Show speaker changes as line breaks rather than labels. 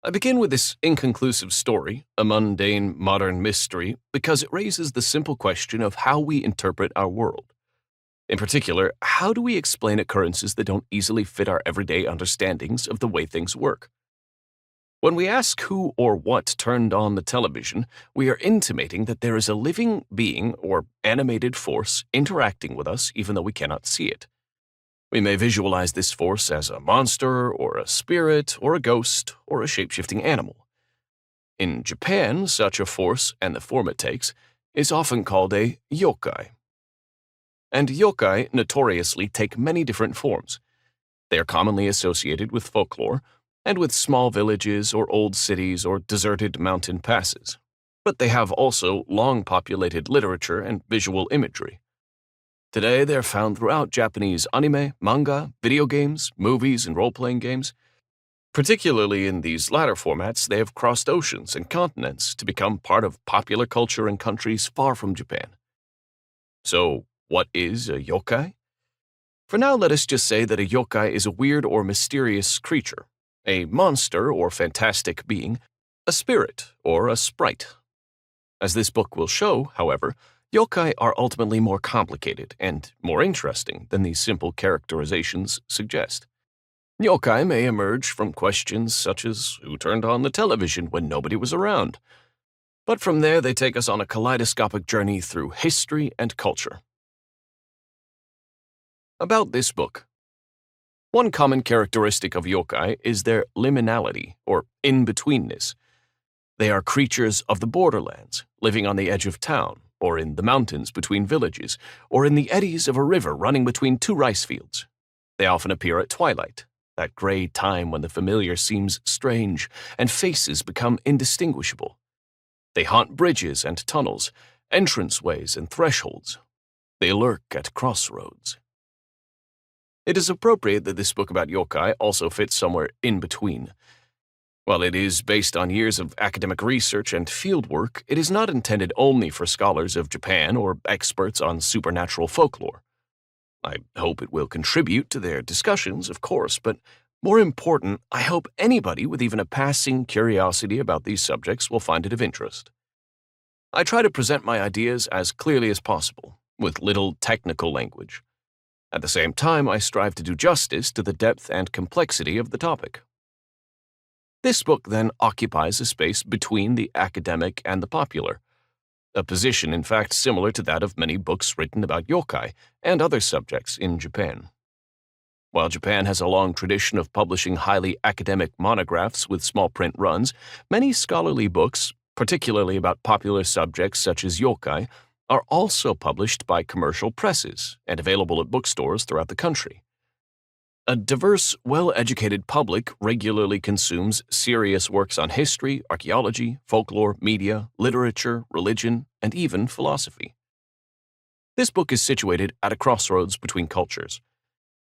I begin with this inconclusive story, a mundane modern mystery, because it raises the simple question of how we interpret our world. In particular, how do we explain occurrences that don't easily fit our everyday understandings of the way things work? When we ask who or what turned on the television, we are intimating that there is a living being or animated force interacting with us even though we cannot see it. We may visualize this force as a monster, or a spirit, or a ghost, or a shape-shifting animal. In Japan, such a force, and the form it takes, is often called a yokai. And yokai notoriously take many different forms. They are commonly associated with folklore, and with small villages or old cities or deserted mountain passes. But they have also long-populated literature and visual imagery. Today, they're found throughout Japanese anime, manga, video games, movies, and role-playing games. Particularly in these latter formats, they have crossed oceans and continents to become part of popular culture in countries far from Japan. So, what is a yokai? For now, let us just say that a yokai is a weird or mysterious creature, a monster or fantastic being, a spirit or a sprite. As this book will show, however, yokai are ultimately more complicated and more interesting than these simple characterizations suggest. Yokai may emerge from questions such as who turned on the television when nobody was around. But from there, they take us on a kaleidoscopic journey through history and culture. About this book. One common characteristic of yokai is their liminality, or in-betweenness. They are creatures of the borderlands, living on the edge of town, or in the mountains between villages, or in the eddies of a river running between two rice fields. They often appear at twilight, that gray time when the familiar seems strange and faces become indistinguishable. They haunt bridges and tunnels, entranceways and thresholds. They lurk at crossroads. It is appropriate that this book about yokai also fits somewhere in between. While it is based on years of academic research and fieldwork, it is not intended only for scholars of Japan or experts on supernatural folklore. I hope it will contribute to their discussions, of course, but more important, I hope anybody with even a passing curiosity about these subjects will find it of interest. I try to present my ideas as clearly as possible, with little technical language. At the same time, I strive to do justice to the depth and complexity of the topic. This book then occupies a space between the academic and the popular, a position in fact similar to that of many books written about yokai and other subjects in Japan. While Japan has a long tradition of publishing highly academic monographs with small print runs, many scholarly books, particularly about popular subjects such as yokai, are also published by commercial presses and available at bookstores throughout the country. A diverse, well-educated public regularly consumes serious works on history, archaeology, folklore, media, literature, religion, and even philosophy. This book is situated at a crossroads between cultures,